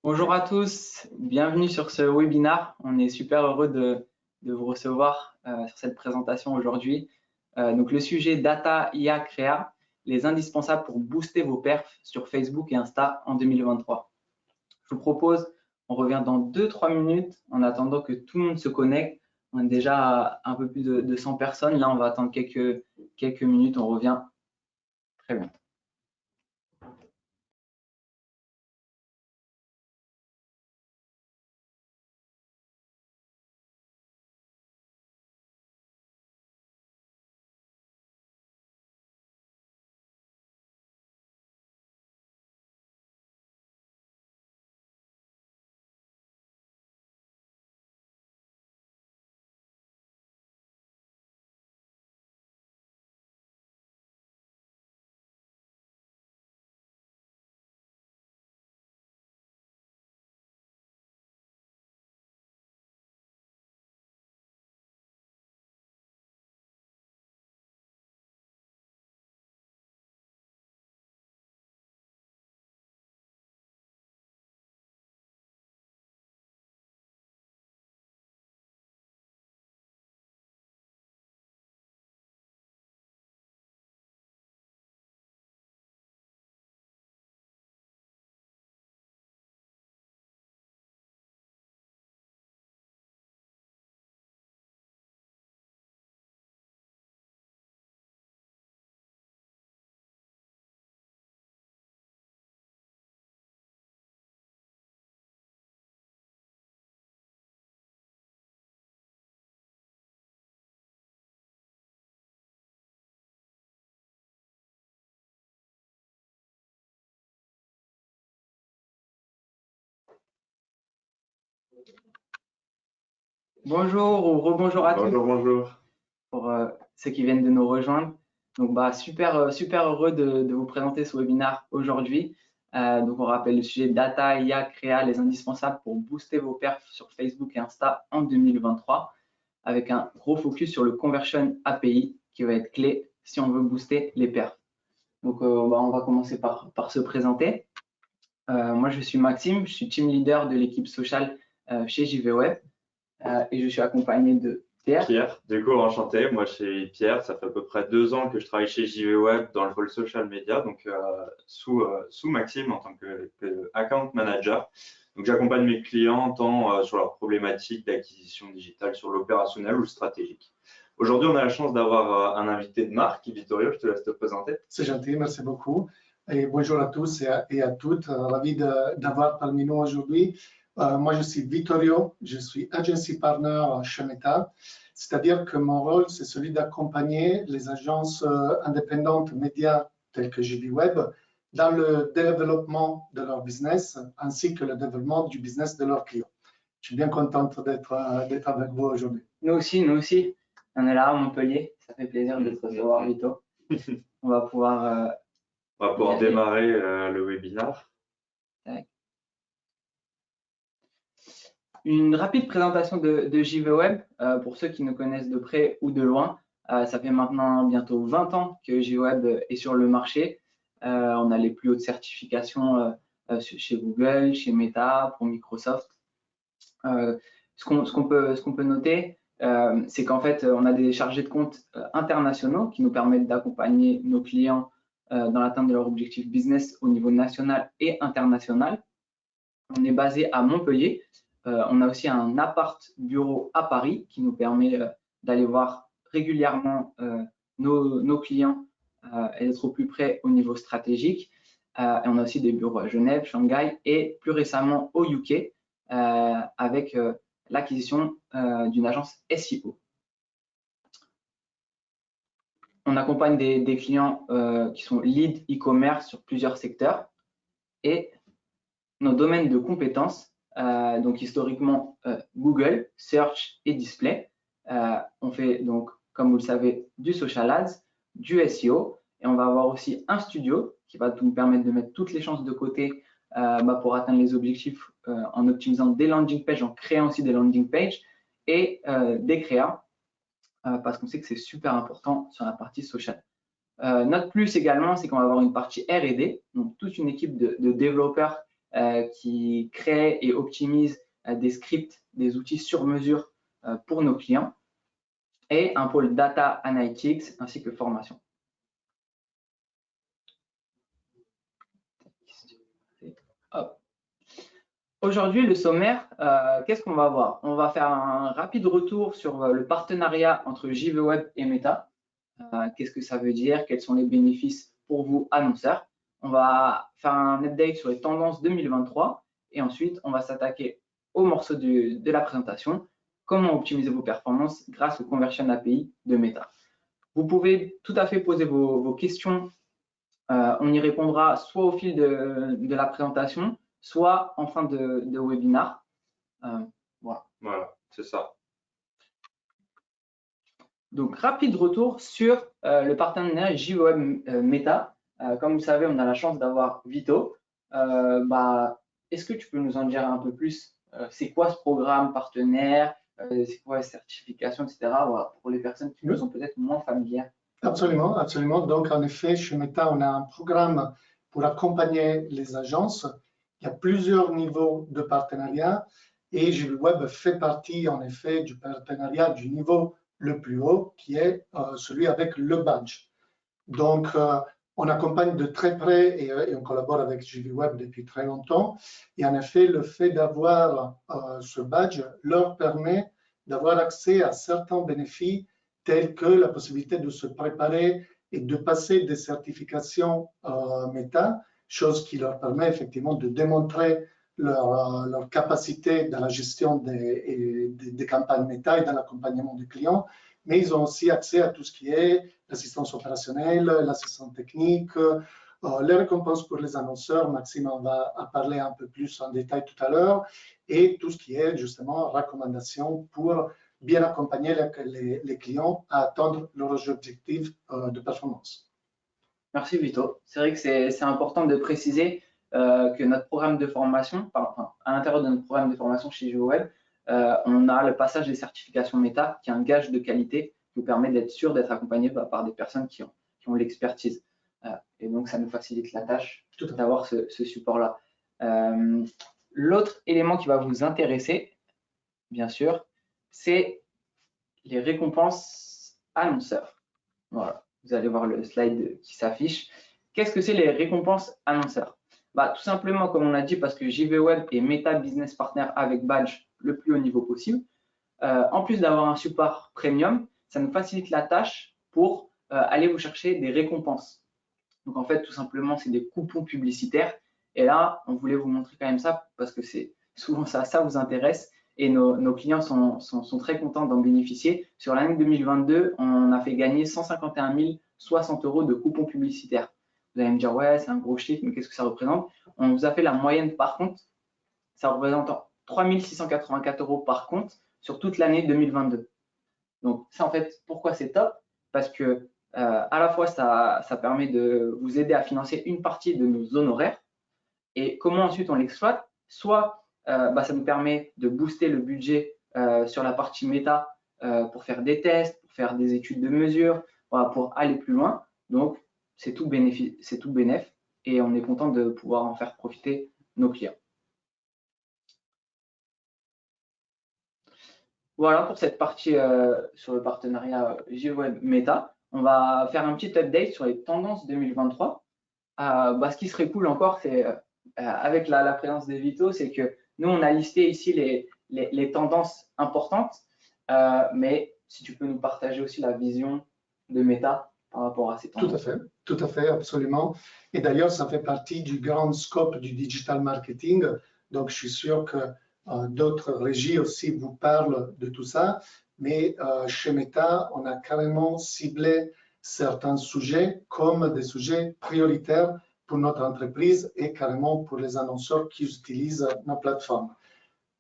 Bonjour à tous, bienvenue sur ce webinaire. On est super heureux de vous recevoir sur cette présentation aujourd'hui. Donc le sujet Data, IA, Créa, les indispensables pour booster vos perfs sur Facebook et Insta en 2023. Je vous propose, on revient dans 2-3 minutes en attendant que tout le monde se connecte. On est déjà à un peu plus de 100 personnes. Là, on va attendre quelques minutes, on revient très bien. Bonjour ou rebonjour à tous. Bonjour. Pour ceux qui viennent de nous rejoindre. Donc, super heureux de vous présenter ce webinaire aujourd'hui. Donc, on rappelle le sujet Data, IA, Créa, les indispensables pour booster vos perfs sur Facebook et Insta en 2023, avec un gros focus sur le Conversion API qui va être clé si on veut booster les perfs. Donc, on va commencer par se présenter. Moi, je suis Maxime, je suis team leader de l'équipe sociale chez JVWeb et je suis accompagné de Pierre, du coup, enchanté. Moi, je suis Pierre. Ça fait à peu près 2 ans que je travaille chez JVWeb dans le pôle social media, donc sous Maxime en tant que account manager. Donc, j'accompagne mes clients tant sur leurs problématiques d'acquisition digitale, sur l'opérationnel ou le stratégique. Aujourd'hui, on a la chance d'avoir un invité de marque. Vittorio, je te laisse te présenter. C'est gentil, merci beaucoup. Et bonjour à tous et à toutes. Ravi d'avoir parmi nous aujourd'hui. Moi, je suis Vittorio, je suis Agency Partner chez Meta, c'est-à-dire que mon rôle, c'est celui d'accompagner les agences indépendantes médias telles que JVWeb dans le développement de leur business ainsi que le développement du business de leurs clients. Je suis bien contente d'être avec vous aujourd'hui. Nous aussi. On est là à Montpellier. Ça fait plaisir de te recevoir, Vito. On va pouvoir démarrer le webinaire. Une rapide présentation de JVWeb pour ceux qui nous connaissent de près ou de loin. Ça fait maintenant bientôt 20 ans que JVWeb est sur le marché. On a les plus hautes certifications chez Google, chez Meta, pour Microsoft. Ce qu'on peut noter, c'est qu'en fait, on a des chargés de compte internationaux qui nous permettent d'accompagner nos clients dans l'atteinte de leurs objectifs business au niveau national et international. On est basé à Montpellier. On a aussi un appart bureau à Paris qui nous permet d'aller voir régulièrement nos clients et d'être au plus près au niveau stratégique. Et on a aussi des bureaux à Genève, Shanghai et plus récemment au UK avec l'acquisition d'une agence SEO. On accompagne des clients qui sont lead e-commerce sur plusieurs secteurs et nos domaines de compétences, donc historiquement Google, Search et Display. On fait donc, comme vous le savez, du social ads, du SEO et on va avoir aussi un studio qui va nous permettre de mettre toutes les chances de côté pour atteindre les objectifs en optimisant des landing pages, en créant aussi des landing pages et des créas parce qu'on sait que c'est super important sur la partie social. Notre plus également, c'est qu'on va avoir une partie R&D, donc toute une équipe de développeurs qui crée et optimise des scripts, des outils sur mesure pour nos clients, et un pôle Data Analytics ainsi que formation. Aujourd'hui, le sommaire, qu'est-ce qu'on va voir? On va faire un rapide retour sur le partenariat entre JVWeb et Meta. Qu'est-ce que ça veut dire? Quels sont les bénéfices pour vous, annonceurs? On va faire un update sur les tendances 2023 et ensuite, on va s'attaquer au morceau de la présentation, comment optimiser vos performances grâce au Conversion API de Meta. Vous pouvez tout à fait poser vos questions. On y répondra soit au fil de la présentation, soit en fin de webinar. Voilà, c'est ça. Donc, rapide retour sur le partenariat JVWeb Meta. Comme vous savez, on a la chance d'avoir Vito. Est-ce que tu peux nous en dire un peu plus? C'est quoi ce programme partenaire? C'est quoi la certification, etc. Voilà, pour les personnes qui sont peut-être moins familières. Absolument, absolument. Donc, en effet, chez Meta, on a un programme pour accompagner les agences. Il y a plusieurs niveaux de partenariat et JVWeb fait partie, en effet, du partenariat du niveau le plus haut, qui est celui avec le badge. Donc, on accompagne de très près et on collabore avec JVWeb depuis très longtemps. Et en effet, le fait d'avoir ce badge leur permet d'avoir accès à certains bénéfices tels que la possibilité de se préparer et de passer des certifications Meta, chose qui leur permet effectivement de démontrer leur capacité dans la gestion des campagnes Meta et dans l'accompagnement des clients. Mais ils ont aussi accès à tout ce qui est l'assistance opérationnelle, l'assistance technique, les récompenses pour les annonceurs. Maxime en va parler un peu plus en détail tout à l'heure, et tout ce qui est justement recommandations pour bien accompagner les clients à atteindre leurs objectifs de performance. Merci Vito. C'est vrai que c'est important de préciser que notre programme de formation, à l'intérieur de notre programme de formation chez JVWeb, on a le passage des certifications Meta, qui est un gage de qualité qui vous permet d'être sûr d'être accompagné par des personnes qui ont l'expertise. Et donc, ça nous facilite la tâche d'avoir ce support-là. L'autre élément qui va vous intéresser, bien sûr, c'est les récompenses annonceurs. Voilà, vous allez voir le slide qui s'affiche. Qu'est-ce que c'est les récompenses annonceurs? Tout simplement, comme on l'a dit, parce que JVWeb est Meta Business Partner avec badge le plus haut niveau possible. En plus d'avoir un support premium, ça nous facilite la tâche pour aller vous chercher des récompenses. Donc en fait, tout simplement, c'est des coupons publicitaires. Et là, on voulait vous montrer quand même ça parce que c'est souvent ça vous intéresse et nos clients sont très contents d'en bénéficier. Sur l'année 2022, on a fait gagner 151 060 € de coupons publicitaires. Vous allez me dire, ouais, c'est un gros chiffre, mais qu'est-ce que ça représente? On vous a fait la moyenne par compte. Ça représente 3 684 € par compte sur toute l'année 2022. Donc ça, en fait, pourquoi c'est top? Parce que à la fois, ça permet de vous aider à financer une partie de nos honoraires. Et comment ensuite on l'exploite? Soit ça nous permet de booster le budget sur la partie méta pour faire des tests, pour faire des études de mesure, voilà, pour aller plus loin. Donc, c'est tout bénéf et on est content de pouvoir en faire profiter nos clients. Voilà pour cette partie sur le partenariat JVWeb Meta. On va faire un petit update sur les tendances 2023. Ce qui serait cool encore, c'est avec la présence des Vito, c'est que nous, on a listé ici les tendances importantes, mais si tu peux nous partager aussi la vision de Meta par rapport à ces tendances. Tout à fait, absolument. Et d'ailleurs, ça fait partie du grand scope du digital marketing. Donc, je suis sûr que d'autres régies aussi vous parlent de tout ça. Mais chez Meta, on a carrément ciblé certains sujets comme des sujets prioritaires pour notre entreprise et carrément pour les annonceurs qui utilisent nos plateformes.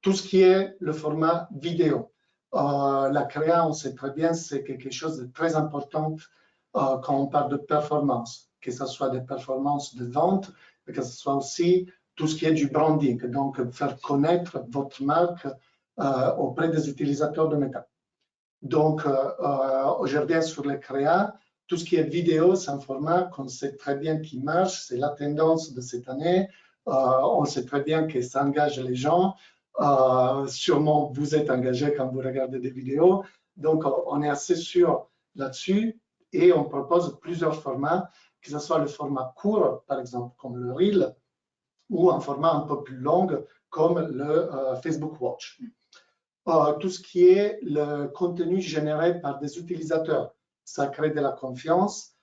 Tout ce qui est le format vidéo. La créa, on sait très bien, c'est quelque chose de très important quand on parle de performance, que ce soit des performances de vente, mais que ce soit aussi tout ce qui est du branding, donc faire connaître votre marque auprès des utilisateurs de Meta. Donc, aujourd'hui, sur les créas, tout ce qui est vidéo, c'est un format qu'on sait très bien qui marche, c'est la tendance de cette année. On sait très bien que ça engage les gens. Sûrement, vous êtes engagé quand vous regardez des vidéos. Donc, on est assez sûr là-dessus et on propose plusieurs formats, que ce soit le format court, par exemple, comme le Reel, ou un format un peu plus long, comme le Facebook Watch. Tout ce qui est le contenu généré par des utilisateurs, ça crée de la confiance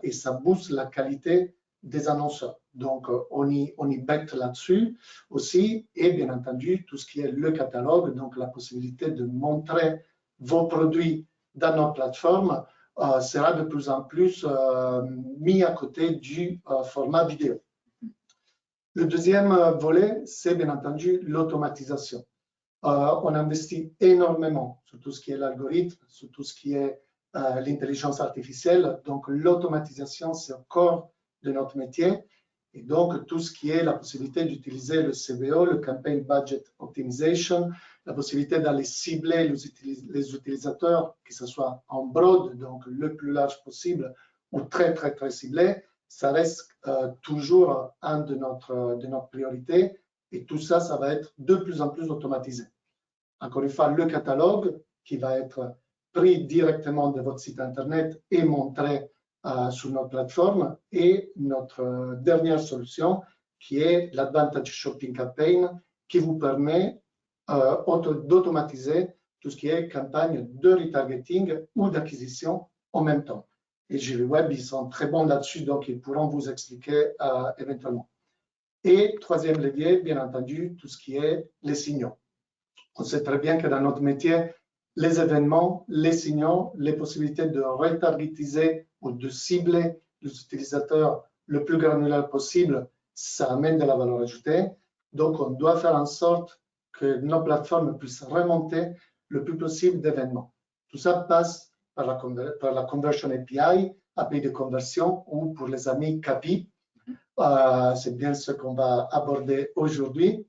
et ça booste la qualité des annonceurs. Donc, on y bête là-dessus aussi. Et bien entendu, tout ce qui est le catalogue, donc la possibilité de montrer vos produits dans nos plateformes, sera de plus en plus mis à côté du format vidéo. Le deuxième volet, c'est bien entendu l'automatisation. On investit énormément sur tout ce qui est l'algorithme, sur tout ce qui est l'intelligence artificielle. Donc, l'automatisation, c'est au corps de notre métier. Et donc, tout ce qui est la possibilité d'utiliser le CBO, le Campaign Budget Optimization, la possibilité d'aller cibler les utilisateurs, que ce soit en broad, donc le plus large possible, ou très, très, très ciblé, ça reste toujours un de notre priorité. Et tout ça, ça va être de plus en plus automatisé. Encore une fois, le catalogue qui va être pris directement de votre site Internet et montré sur notre plateforme, et notre dernière solution qui est l'Advantage Shopping Campaign qui vous permet d'automatiser tout ce qui est campagne de retargeting ou d'acquisition en même temps. Et JVWeb, ils sont très bons là-dessus, donc ils pourront vous expliquer éventuellement. Et troisième levier, bien entendu, tout ce qui est les signaux. On sait très bien que dans notre métier, les événements, les signaux, les possibilités de retargetiser ou de cibler les utilisateurs le plus granulaire possible, ça amène de la valeur ajoutée. Donc, on doit faire en sorte que nos plateformes puissent remonter le plus possible d'événements. Tout ça passe par la Conversion API, API de conversion, ou pour les amis CAPI. C'est bien ce qu'on va aborder aujourd'hui,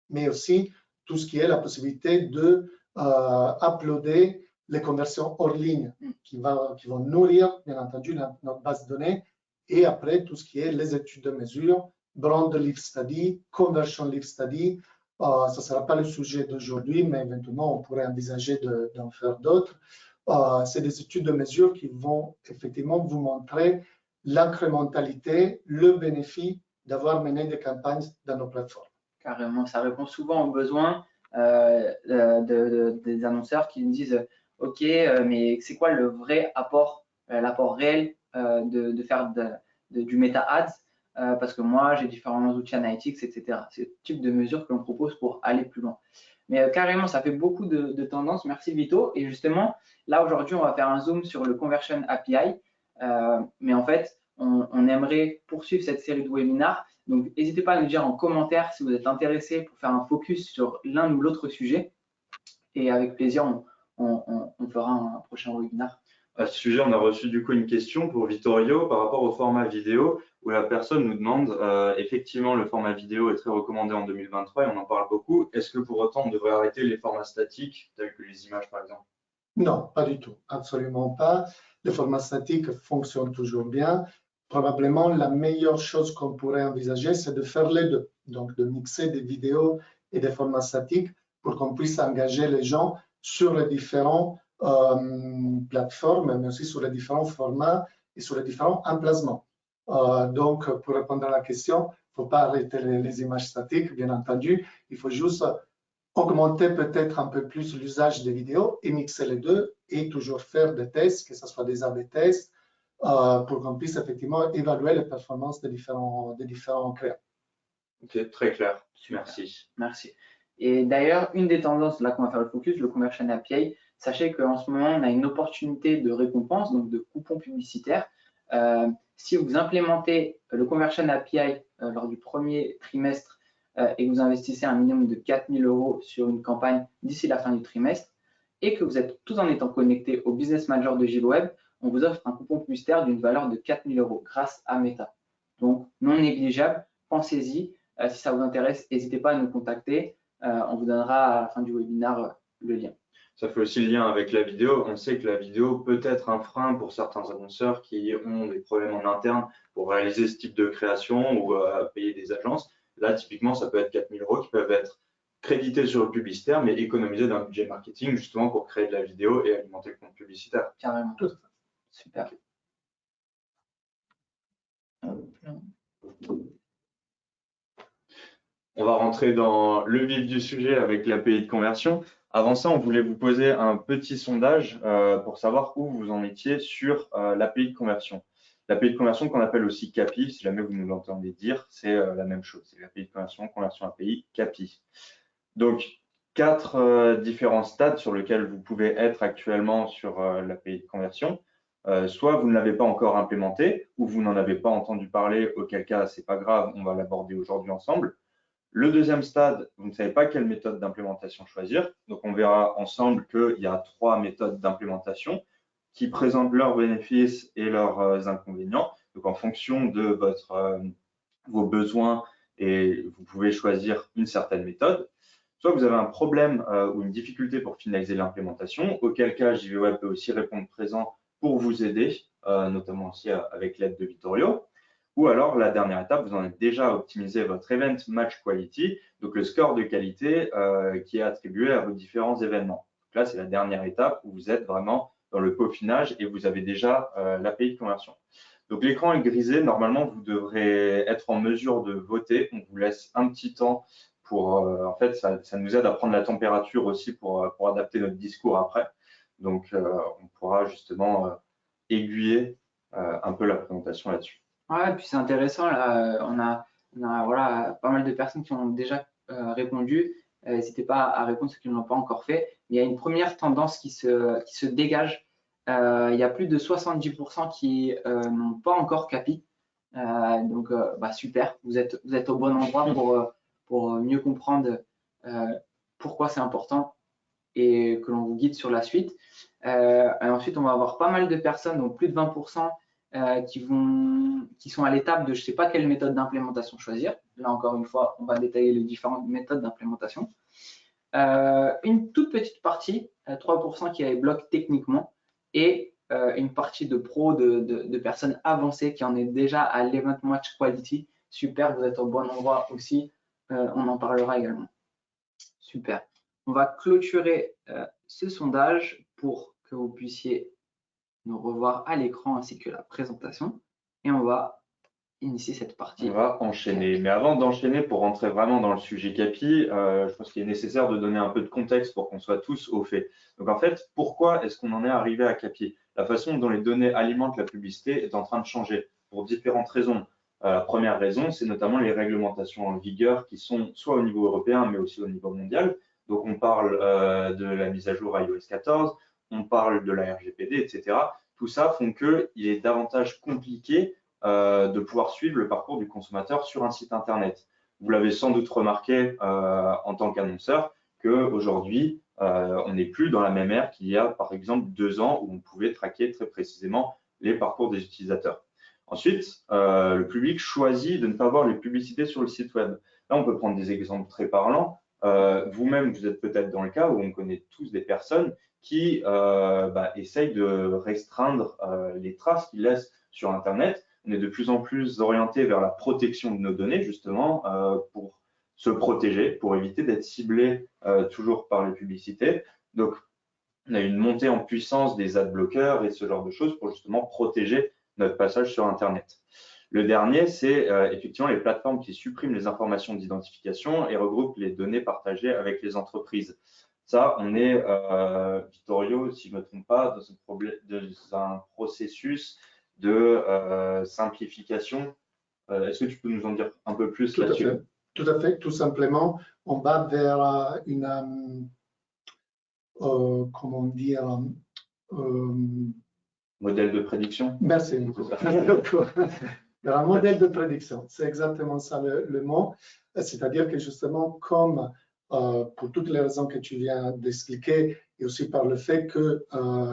mais aussi tout ce qui est la possibilité de uploader les conversions hors ligne qui vont nourrir, bien entendu, notre base de données, et après tout ce qui est les études de mesure, Brand Lift Study, Conversion Lift Study. Ça ne sera pas le sujet d'aujourd'hui, mais éventuellement, on pourrait envisager d'en faire d'autres. C'est des études de mesure qui vont effectivement vous montrer l'incrémentalité, le bénéfice d'avoir mené des campagnes dans nos plateformes. Carrément, ça répond souvent aux besoins des annonceurs qui nous disent « Ok, mais c'est quoi le vrai apport, l'apport réel de faire du Meta Ads parce que moi, j'ai différents outils analytics, etc. » C'est le type de mesures que l'on propose pour aller plus loin. Mais carrément, ça fait beaucoup de tendances. Merci Vito. Et justement, là, aujourd'hui, on va faire un zoom sur le Conversion API. Mais en fait, on aimerait poursuivre cette série de webinars. Donc, n'hésitez pas à nous dire en commentaire si vous êtes intéressé pour faire un focus sur l'un ou l'autre sujet. Et avec plaisir, on fera un prochain webinar. À ce sujet, on a reçu du coup une question pour Vittorio par rapport au format vidéo où la personne nous demande effectivement le format vidéo est très recommandé en 2023 et on en parle beaucoup. Est-ce que pour autant on devrait arrêter les formats statiques tels que les images par exemple? Non, pas du tout, absolument pas. Les formats statiques fonctionnent toujours bien. Probablement la meilleure chose qu'on pourrait envisager, c'est de faire les deux. Donc de mixer des vidéos et des formats statiques pour qu'on puisse engager les gens sur les différentes plateformes, mais aussi sur les différents formats et sur les différents emplacements. Donc, pour répondre à la question, il ne faut pas arrêter les images statiques, bien entendu. Il faut juste augmenter peut-être un peu plus l'usage des vidéos et mixer les deux et toujours faire des tests, que ce soit des A/B tests, pour qu'on puisse effectivement évaluer les performances des différents créateurs. Ok, très clair. Super. Merci. Merci. Et d'ailleurs, une des tendances, là qu'on va faire le focus, le Conversion API, sachez qu'en ce moment, on a une opportunité de récompense, donc de coupons publicitaires. Si vous implémentez le Conversion API lors du premier trimestre et que vous investissez un minimum de 4 000 € sur une campagne d'ici la fin du trimestre et que vous êtes tout en étant connecté au Business Manager de JVWeb, on vous offre un coupon publicitaire d'une valeur de 4 000 € grâce à Meta. Donc, non négligeable, pensez-y. Si ça vous intéresse, n'hésitez pas à nous contacter. On vous donnera à la fin du webinaire le lien. Ça fait aussi le lien avec la vidéo. On sait que la vidéo peut être un frein pour certains annonceurs qui ont des problèmes en interne pour réaliser ce type de création ou payer des agences. Là, typiquement, ça peut être 4 000 € qui peuvent être crédités sur le publicitaire, mais économisés d'un budget marketing justement pour créer de la vidéo et alimenter le compte publicitaire. Carrément. Super. On va rentrer dans le vif du sujet avec l'API de conversion. Avant ça, on voulait vous poser un petit sondage pour savoir où vous en étiez sur l'API de conversion. L'API de conversion qu'on appelle aussi CAPI, si jamais vous nous l'entendez dire, c'est la même chose. C'est l'API de conversion, conversion API, CAPI. Donc, 4 différents stades sur lesquels vous pouvez être actuellement sur l'API de conversion. Soit vous ne l'avez pas encore implémenté, ou vous n'en avez pas entendu parler, auquel cas, c'est pas grave, on va l'aborder aujourd'hui ensemble. Le deuxième stade, vous ne savez pas quelle méthode d'implémentation choisir. Donc, on verra ensemble qu'il y a 3 méthodes d'implémentation qui présentent leurs bénéfices et leurs inconvénients. Donc, en fonction de vos besoins, et vous pouvez choisir une certaine méthode. Soit vous avez un problème ou une difficulté pour finaliser l'implémentation, auquel cas JVWeb peut aussi répondre présent pour vous aider, notamment aussi avec l'aide de Vittorio. Ou alors, la dernière étape, vous en avez déjà optimisé votre Event Match Quality, donc le score de qualité qui est attribué à vos différents événements. Donc là, c'est la dernière étape où vous êtes vraiment dans le peaufinage et vous avez déjà l'API de conversion. Donc l'écran est grisé, normalement, vous devrez être en mesure de voter. On vous laisse un petit temps pour, en fait, ça nous aide à prendre la température aussi pour adapter notre discours après. Donc, on pourra justement aiguiller un peu la présentation là-dessus. Ouais, et puis c'est intéressant, là, on a voilà, pas mal de personnes qui ont déjà répondu. N'hésitez pas à répondre ceux qui ne l'ont pas encore fait. Il y a une première tendance qui se dégage. Il y a plus de 70% qui n'ont pas encore CAPI. Donc, super, vous êtes au bon endroit pour mieux comprendre pourquoi c'est important et que l'on vous guide sur la suite. Et ensuite, on va avoir pas mal de personnes, donc plus de 20%, qui sont à l'étape de je ne sais pas quelle méthode d'implémentation choisir. Là, encore une fois, on va détailler les différentes méthodes d'implémentation. Une toute petite partie, 3% qui bloque techniquement, et une partie de pros, de personnes avancées qui en est déjà à l'Event Match Quality. Super, vous êtes au bon endroit aussi. On en parlera également. Super. On va clôturer ce sondage pour que vous puissiez nous revoir à l'écran ainsi que la présentation. Et on va initier cette partie. On va enchaîner. Mais avant d'enchaîner, pour rentrer vraiment dans le sujet CAPI, je pense qu'il est nécessaire de donner un peu de contexte pour qu'on soit tous au fait. Donc en fait, pourquoi est-ce qu'on en est arrivé à CAPI? La façon dont les données alimentent la publicité est en train de changer pour différentes raisons. La première raison, c'est notamment les réglementations en vigueur qui sont soit au niveau européen, mais aussi au niveau mondial. Donc on parle de la mise à jour iOS 14, on parle de la RGPD, etc. Tout ça font qu'il est davantage compliqué de pouvoir suivre le parcours du consommateur sur un site internet. Vous l'avez sans doute remarqué en tant qu'annonceur qu'aujourd'hui, on n'est plus dans la même ère qu'il y a par exemple 2 ans où on pouvait traquer très précisément les parcours des utilisateurs. Ensuite, le public choisit de ne pas voir les publicités sur le site web. Là, on peut prendre des exemples très parlants. Vous-même, vous êtes peut-être dans le cas où on connaît tous des personnes qui essayent de restreindre les traces qu'ils laissent sur Internet. On est de plus en plus orienté vers la protection de nos données, justement, pour se protéger, pour éviter d'être ciblé toujours par les publicités. Donc, on a une montée en puissance des adblockers et ce genre de choses pour justement protéger notre passage sur Internet. Le dernier, c'est effectivement les plateformes qui suppriment les informations d'identification et regroupent les données partagées avec les entreprises. Ça, on est, Vittorio, si je ne me trompe pas, dans un processus de simplification. Est-ce que tu peux nous en dire un peu plus là-dessus? Tout à fait. Tout simplement, on va vers une, comment dire, modèle de prédiction. Merci. Vers un modèle de prédiction, c'est exactement ça le mot. C'est-à-dire que justement, comme pour toutes les raisons que tu viens d'expliquer, et aussi par le fait que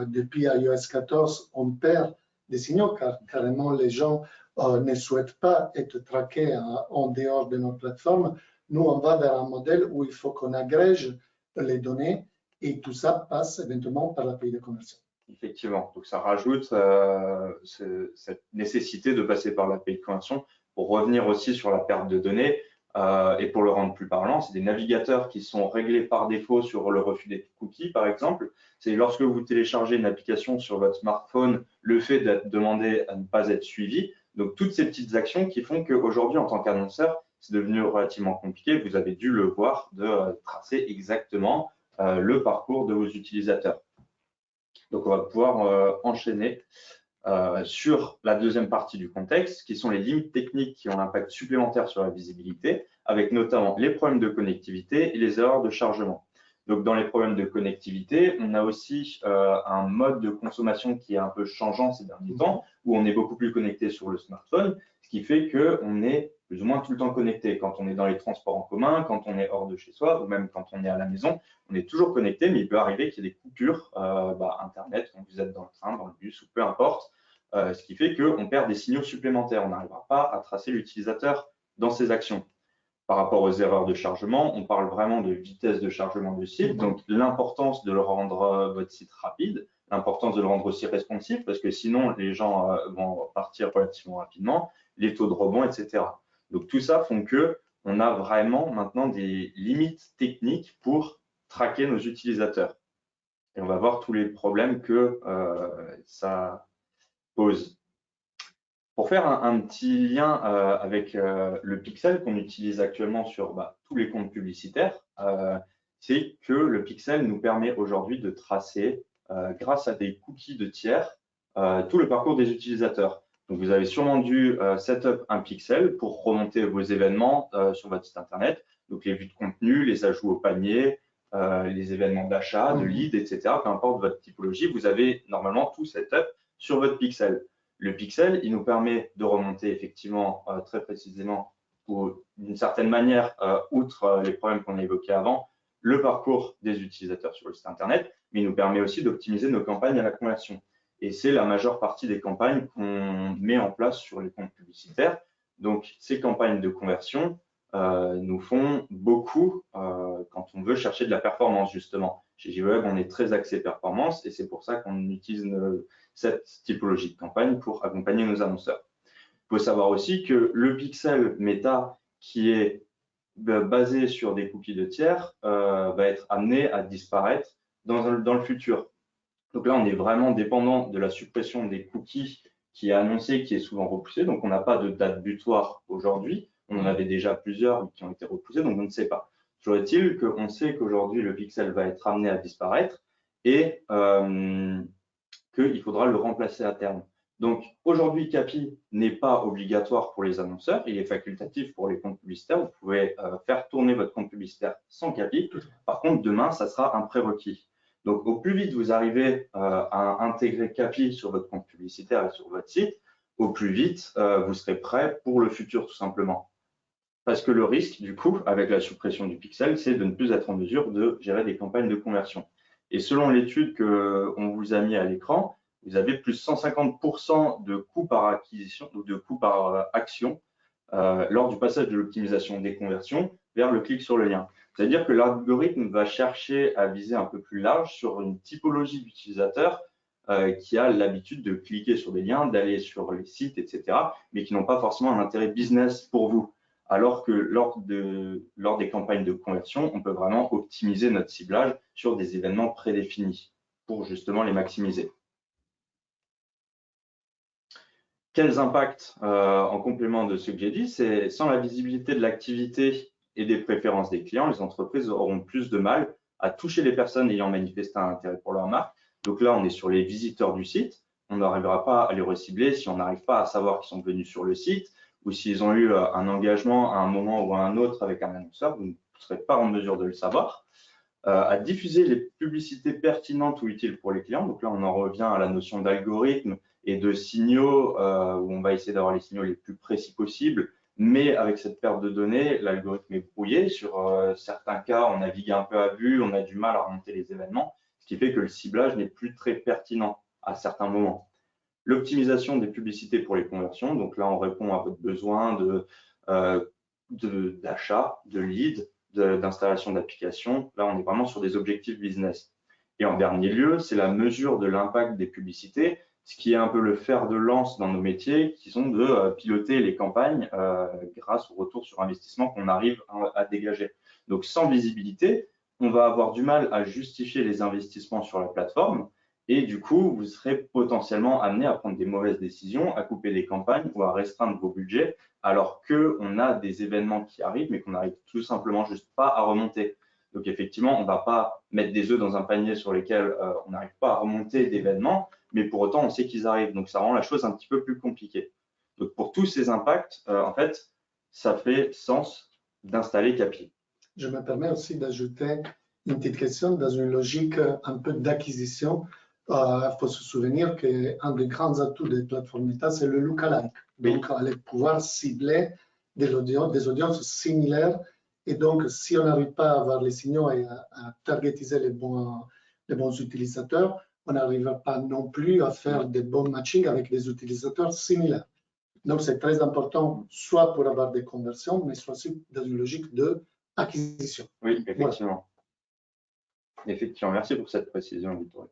depuis iOS 14, on perd des signaux, car carrément les gens ne souhaitent pas être traqués en dehors de notre plateforme. Nous, on va vers un modèle où il faut qu'on agrège les données et tout ça passe éventuellement par l'API de conversion. Effectivement, donc ça rajoute cette nécessité de passer par l'API de conversion pour revenir aussi sur la perte de données et pour le rendre plus parlant. C'est des navigateurs qui sont réglés par défaut sur le refus des cookies, par exemple. C'est lorsque vous téléchargez une application sur votre smartphone, le fait d'être demandé à ne pas être suivi. Donc, toutes ces petites actions qui font qu'aujourd'hui, en tant qu'annonceur, c'est devenu relativement compliqué. Vous avez dû le voir de tracer exactement le parcours de vos utilisateurs. Donc, on va pouvoir enchaîner sur la deuxième partie du contexte, qui sont les limites techniques qui ont un impact supplémentaire sur la visibilité, avec notamment les problèmes de connectivité et les erreurs de chargement. Donc, dans les problèmes de connectivité, on a aussi un mode de consommation qui est un peu changeant ces derniers temps, où on est beaucoup plus connecté sur le smartphone, ce qui fait qu'on est plus ou moins tout le temps connecté. Quand on est dans les transports en commun, quand on est hors de chez soi, ou même quand on est à la maison, on est toujours connecté, mais il peut arriver qu'il y ait des coupures Internet, quand vous êtes dans le train, dans le bus, ou peu importe, ce qui fait qu'on perd des signaux supplémentaires. On n'arrivera pas à tracer l'utilisateur dans ses actions. Par rapport aux erreurs de chargement, on parle vraiment de vitesse de chargement du site, donc l'importance de le rendre votre site rapide, l'importance de le rendre aussi responsive, parce que sinon les gens vont partir relativement rapidement, les taux de rebond, etc. Donc tout ça font qu'on a vraiment maintenant des limites techniques pour traquer nos utilisateurs. Et on va voir tous les problèmes que ça pose. Pour faire un petit lien avec le pixel qu'on utilise actuellement sur tous les comptes publicitaires, c'est que le pixel nous permet aujourd'hui de tracer, grâce à des cookies de tiers, tout le parcours des utilisateurs. Donc, vous avez sûrement dû setup un pixel pour remonter vos événements sur votre site internet. Donc, les vues de contenu, les ajouts au panier, les événements d'achat, de lead, etc. Peu importe votre typologie, vous avez normalement tout setup sur votre pixel. Le pixel, il nous permet de remonter effectivement très précisément ou d'une certaine manière, outre les problèmes qu'on a évoqués avant, le parcours des utilisateurs sur le site internet, mais il nous permet aussi d'optimiser nos campagnes à la conversion. Et c'est la majeure partie des campagnes qu'on met en place sur les comptes publicitaires. Donc, ces campagnes de conversion nous font beaucoup quand on veut chercher de la performance, justement. Chez JVweb, on est très axé performance et c'est pour ça qu'on utilise cette typologie de campagne pour accompagner nos annonceurs. Il faut savoir aussi que le pixel méta qui est basé sur des cookies de tiers va être amené à disparaître dans le futur. Donc là, on est vraiment dépendant de la suppression des cookies qui est annoncée, qui est souvent repoussée. Donc, on n'a pas de date butoir aujourd'hui. On en avait déjà plusieurs qui ont été repoussés, donc on ne sait pas. Toujours est-il qu'on sait qu'aujourd'hui, le pixel va être amené à disparaître et qu'il faudra le remplacer à terme. Donc, aujourd'hui, CAPI n'est pas obligatoire pour les annonceurs, il est facultatif pour les comptes publicitaires. Vous pouvez faire tourner votre compte publicitaire sans CAPI. Par contre, demain, ça sera un prérequis. Donc, au plus vite vous arrivez à intégrer CAPI sur votre compte publicitaire et sur votre site, au plus vite vous serez prêt pour le futur, tout simplement. Parce que le risque, du coup, avec la suppression du pixel, c'est de ne plus être en mesure de gérer des campagnes de conversion. Et selon l'étude qu'on vous a mis à l'écran, vous avez plus 150% de coûts par acquisition ou de coûts par action lors du passage de l'optimisation des conversions vers le clic sur le lien. C'est-à-dire que l'algorithme va chercher à viser un peu plus large sur une typologie d'utilisateurs qui a l'habitude de cliquer sur des liens, d'aller sur les sites, etc., mais qui n'ont pas forcément un intérêt business pour vous. Alors que lors des campagnes de conversion, on peut vraiment optimiser notre ciblage sur des événements prédéfinis pour justement les maximiser. Quels impacts en complément de ce que j'ai dit, c'est sans la visibilité de l'activité et des préférences des clients, les entreprises auront plus de mal à toucher les personnes ayant manifesté un intérêt pour leur marque. Donc là, on est sur les visiteurs du site. On n'arrivera pas à les recibler si on n'arrive pas à savoir qu'ils sont venus sur le site ou s'ils ont eu un engagement à un moment ou à un autre avec un annonceur. Vous ne serez pas en mesure de le savoir. À diffuser les publicités pertinentes ou utiles pour les clients. Donc là, on en revient à la notion d'algorithme et de signaux où on va essayer d'avoir les signaux les plus précis possibles. Mais avec cette perte de données, l'algorithme est brouillé. Sur certains cas, on navigue un peu à vue, on a du mal à remonter les événements, ce qui fait que le ciblage n'est plus très pertinent à certains moments. L'optimisation des publicités pour les conversions. Donc là, on répond à votre besoin d'achat, de lead, d'installation d'applications. Là, on est vraiment sur des objectifs business. Et en dernier lieu, c'est la mesure de l'impact des publicités, ce qui est un peu le fer de lance dans nos métiers, qui sont de piloter les campagnes grâce au retour sur investissement qu'on arrive à dégager. Donc sans visibilité, on va avoir du mal à justifier les investissements sur la plateforme et du coup, vous serez potentiellement amené à prendre des mauvaises décisions, à couper des campagnes ou à restreindre vos budgets alors qu'on a des événements qui arrivent mais qu'on n'arrive tout simplement juste pas à remonter. Donc effectivement, on ne va pas mettre des œufs dans un panier sur lesquels on n'arrive pas à remonter d'événements, mais pour autant, on sait qu'ils arrivent. Donc ça rend la chose un petit peu plus compliquée. Donc pour tous ces impacts, en fait, ça fait sens d'installer Capi. Je me permets aussi d'ajouter une petite question dans une logique un peu d'acquisition. Il faut se souvenir qu'un des grands atouts des plateformes Meta, c'est le lookalike. Donc, aller pouvoir cibler des audiences similaires. Et donc, si on n'arrive pas à avoir les signaux et à targetiser les bons utilisateurs, on n'arrivera pas non plus à faire des bons matchings avec des utilisateurs similaires. Donc, c'est très important, soit pour avoir des conversions, mais soit aussi dans une logique d'acquisition. Oui, effectivement. Voilà. Effectivement, merci pour cette précision, Victor.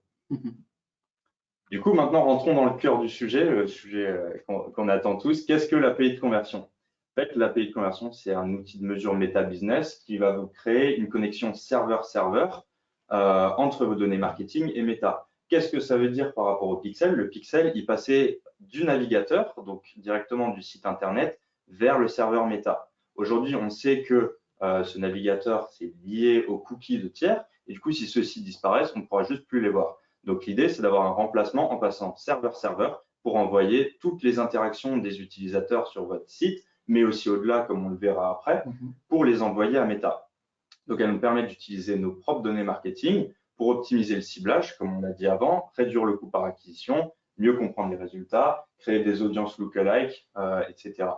Du coup, maintenant, rentrons dans le cœur du sujet, le sujet qu'on attend tous. Qu'est-ce que l'API de conversion? En fait, l'API de conversion, c'est un outil de mesure méta-business qui va vous créer une connexion serveur-serveur entre vos données marketing et méta. Qu'est-ce que ça veut dire par rapport au pixel? Le pixel, il passait du navigateur, donc directement du site internet, vers le serveur méta. Aujourd'hui, on sait que ce navigateur, c'est lié aux cookies de tiers. Et du coup, si ceux-ci disparaissent, on ne pourra juste plus les voir. Donc, l'idée, c'est d'avoir un remplacement en passant serveur-serveur pour envoyer toutes les interactions des utilisateurs sur votre site, mais aussi au-delà, comme on le verra après, pour les envoyer à Meta. Donc, elle nous permet d'utiliser nos propres données marketing pour optimiser le ciblage, comme on l'a dit avant, réduire le coût par acquisition, mieux comprendre les résultats, créer des audiences lookalike, etc.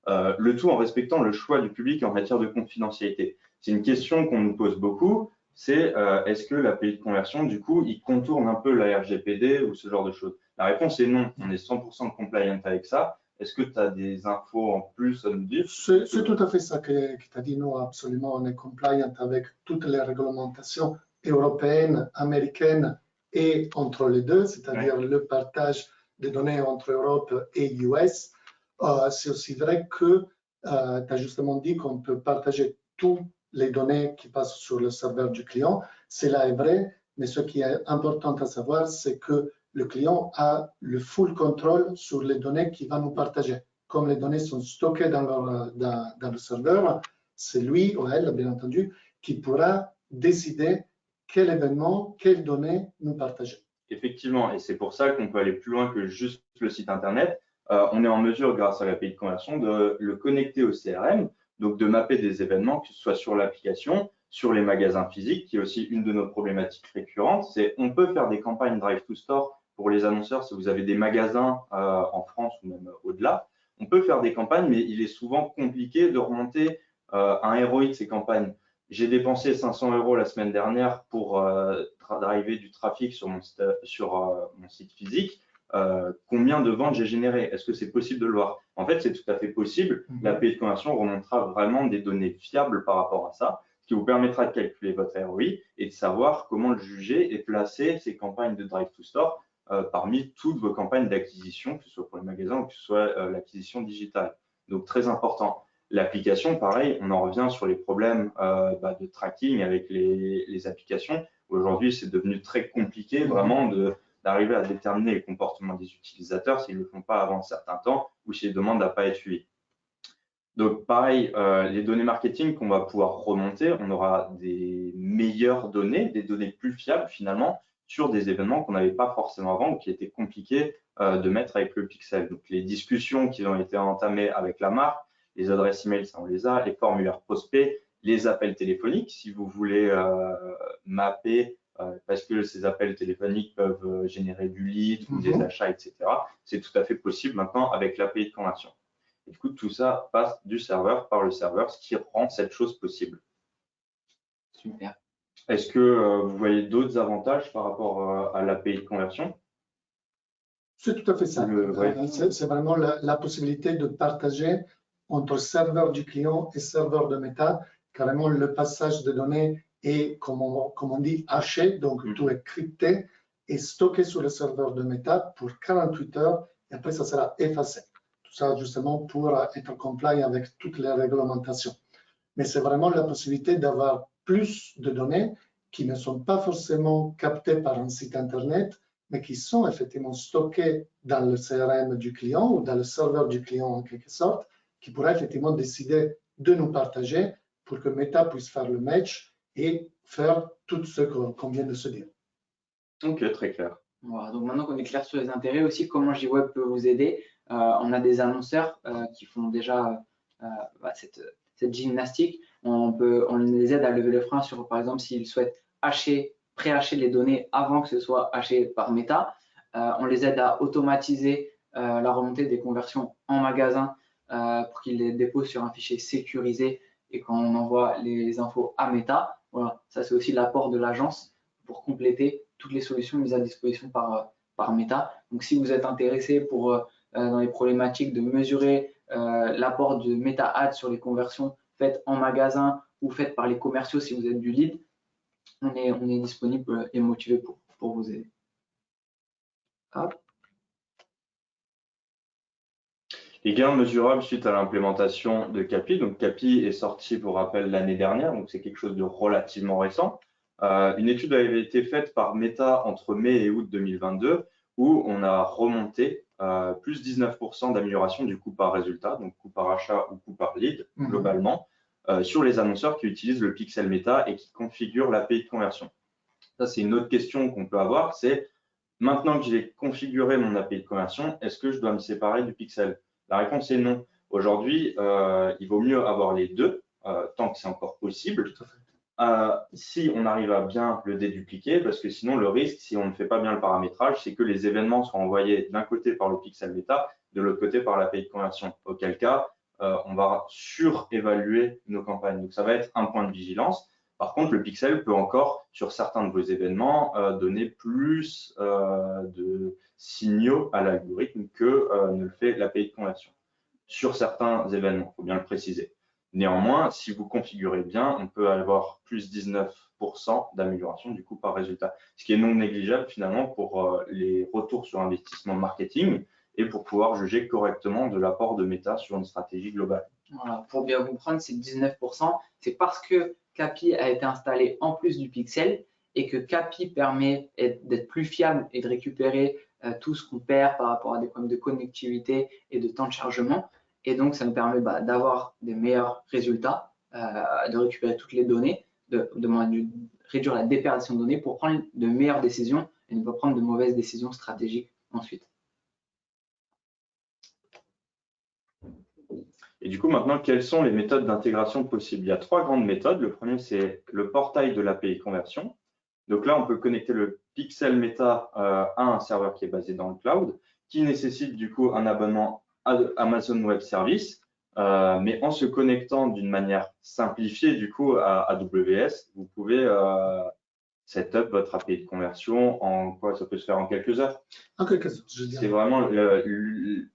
Le tout en respectant le choix du public en matière de confidentialité. C'est une question qu'on nous pose beaucoup, c'est est-ce que l'API de conversion, du coup, il contourne un peu la RGPD ou ce genre de choses? La réponse est non, on est 100% compliant avec ça. Est-ce que tu as des infos en plus à nous dire? C'est tout à fait ça que tu as dit. Nous, absolument, on est compliant avec toutes les réglementations européennes, américaines et entre les deux, c'est-à-dire le partage des données entre Europe et US. C'est aussi vrai que tu as justement dit qu'on peut partager toutes les données qui passent sur le serveur du client. Cela est vrai, mais ce qui est important à savoir, c'est que le client a le full contrôle sur les données qu'il va nous partager. Comme les données sont stockées dans le serveur, c'est lui ou elle, bien entendu, qui pourra décider quel événement, quelles données nous partager. Effectivement, et c'est pour ça qu'on peut aller plus loin que juste le site Internet. On est en mesure, grâce à l'API de conversion, de le connecter au CRM, donc de mapper des événements, que ce soit sur l'application, sur les magasins physiques, qui est aussi une de nos problématiques récurrentes. C'est on peut faire des campagnes Drive to Store pour les annonceurs si vous avez des magasins en France ou même au-delà. On peut faire des campagnes, mais il est souvent compliqué de remonter un ROI de ces campagnes. J'ai dépensé 500 € la semaine dernière pour driver du trafic sur mon site physique. Combien de ventes j'ai généré? Est-ce que c'est possible de le voir? En fait, c'est tout à fait possible. L'API de conversion remontera vraiment des données fiables par rapport à ça, ce qui vous permettra de calculer votre ROI et de savoir comment le juger et placer ces campagnes de Drive to Store parmi toutes vos campagnes d'acquisition, que ce soit pour les magasins ou que ce soit l'acquisition digitale. Donc, très important. L'application, pareil, on en revient sur les problèmes de tracking avec les applications. Aujourd'hui, c'est devenu très compliqué vraiment d'arriver à déterminer les comportements des utilisateurs s'ils ne le font pas avant un certain temps ou s'ils demandent à ne pas être suivis. Donc, pareil, les données marketing qu'on va pouvoir remonter, on aura des meilleures données, des données plus fiables finalement, sur des événements qu'on n'avait pas forcément avant ou qui étaient compliqués de mettre avec le pixel. Donc, les discussions qui ont été entamées avec la marque, les adresses email, ça on les a, les formulaires prospects, les appels téléphoniques, si vous voulez mapper, parce que ces appels téléphoniques peuvent générer du lead ou des achats, etc. C'est tout à fait possible maintenant avec l'API de conversion. Et du coup, tout ça passe du serveur par le serveur, ce qui rend cette chose possible. Super. Est-ce que vous voyez d'autres avantages par rapport à l'API de conversion? C'est tout à fait ça. C'est vraiment la possibilité de partager entre serveur du client et serveur de Meta. Carrément, le passage de données est, comme on dit, haché, donc tout est crypté et stocké sur le serveur de Meta pour 48 heures et après ça sera effacé. Tout ça justement pour être compliant avec toutes les réglementations. Mais c'est vraiment la possibilité d'avoir plus de données qui ne sont pas forcément captées par un site Internet, mais qui sont effectivement stockées dans le CRM du client ou dans le serveur du client en quelque sorte, qui pourra effectivement décider de nous partager pour que Meta puisse faire le match et faire tout ce qu'on vient de se dire. Ok, très clair. Voilà, donc maintenant qu'on est clair sur les intérêts aussi, comment JWeb peut vous aider, on a des annonceurs qui font déjà cette gymnastique. On les aide à lever le frein sur, par exemple, s'ils souhaitent pré-hacher les données avant que ce soit haché par Meta. On les aide à automatiser la remontée des conversions en magasin pour qu'ils les déposent sur un fichier sécurisé et quand on envoie les infos à Meta. Voilà, ça c'est aussi l'apport de l'agence pour compléter toutes les solutions mises à disposition par Meta. Donc si vous êtes intéressé dans les problématiques de mesurer l'apport de Meta Ads sur les conversions faites en magasin ou faites par les commerciaux si vous êtes du lead, on est disponible et motivé pour vous aider. Hop. Les gains mesurables suite à l'implémentation de CAPI. Donc CAPI est sorti, pour rappel, l'année dernière, donc c'est quelque chose de relativement récent. Une étude avait été faite par Meta entre mai et août 2022 où on a remonté plus 19% d'amélioration du coût par résultat, donc coût par achat ou coût par lead, globalement, sur les annonceurs qui utilisent le pixel Meta et qui configurent l'API de conversion. Ça, c'est une autre question qu'on peut avoir, c'est maintenant que j'ai configuré mon API de conversion, est-ce que je dois me séparer du pixel? La réponse est non. Aujourd'hui, il vaut mieux avoir les deux, tant que c'est encore possible. Si on arrive à bien le dédupliquer, parce que sinon le risque, si on ne fait pas bien le paramétrage, c'est que les événements soient envoyés d'un côté par le pixel Meta, de l'autre côté par l'API de conversion. Auquel cas, on va surévaluer nos campagnes. Donc ça va être un point de vigilance. Par contre, le pixel peut encore, sur certains de vos événements, donner plus de signaux à l'algorithme que ne le fait l'API de conversion. Sur certains événements, il faut bien le préciser. Néanmoins, si vous configurez bien, on peut avoir plus 19% d'amélioration du coût par résultat, ce qui est non négligeable finalement pour les retours sur investissement marketing et pour pouvoir juger correctement de l'apport de Meta sur une stratégie globale. Voilà, pour bien comprendre, ces 19%, c'est parce que CAPI a été installé en plus du pixel et que CAPI permet d'être plus fiable et de récupérer tout ce qu'on perd par rapport à des problèmes de connectivité et de temps de chargement. Et donc, ça nous permet d'avoir des meilleurs résultats, de récupérer toutes les données, de réduire la déperdition de données pour prendre de meilleures décisions et ne pas prendre de mauvaises décisions stratégiques ensuite. Et du coup, maintenant, quelles sont les méthodes d'intégration possibles? Il y a trois grandes méthodes. Le premier, c'est le portail de l'API conversion. Donc là, on peut connecter le pixel Meta à un serveur qui est basé dans le cloud, qui nécessite du coup un abonnement à Amazon Web Services, mais en se connectant d'une manière simplifiée du coup à AWS, vous pouvez setup votre API de conversion en quoi? Ça peut se faire en quelques heures. En quelques heures, je dirais. C'est vraiment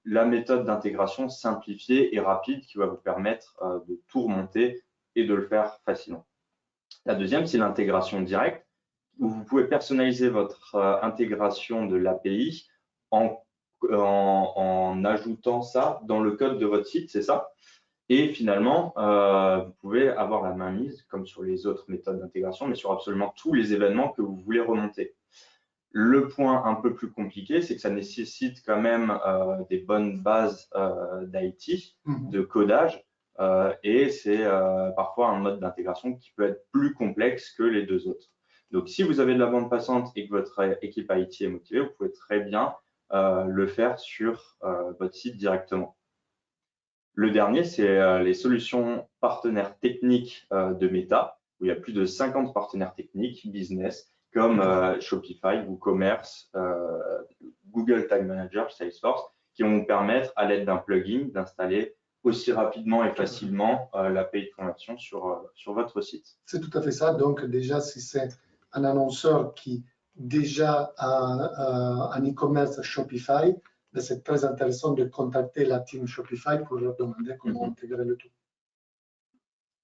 la méthode d'intégration simplifiée et rapide qui va vous permettre de tout remonter et de le faire facilement. La deuxième, c'est l'intégration directe, où vous pouvez personnaliser votre intégration de l'API en ajoutant ça dans le code de votre site, c'est ça. Et finalement, vous pouvez avoir la main mise, comme sur les autres méthodes d'intégration, mais sur absolument tous les événements que vous voulez remonter. Le point un peu plus compliqué, c'est que ça nécessite quand même des bonnes bases d'IT, de codage, et c'est parfois un mode d'intégration qui peut être plus complexe que les deux autres. Donc, si vous avez de la bande passante et que votre équipe IT est motivée, vous pouvez très bien le faire sur votre site directement. Le dernier, c'est les solutions partenaires techniques de Meta, où il y a plus de 50 partenaires techniques, business, comme Shopify, WooCommerce, Google Tag Manager, Salesforce, qui vont vous permettre, à l'aide d'un plugin, d'installer aussi rapidement et facilement l'API de conversion sur votre site. C'est tout à fait ça. Donc, déjà, si c'est un annonceur qui déjà a un e-commerce Shopify, c'est très intéressant de contacter la team Shopify pour leur demander comment intégrer le tout.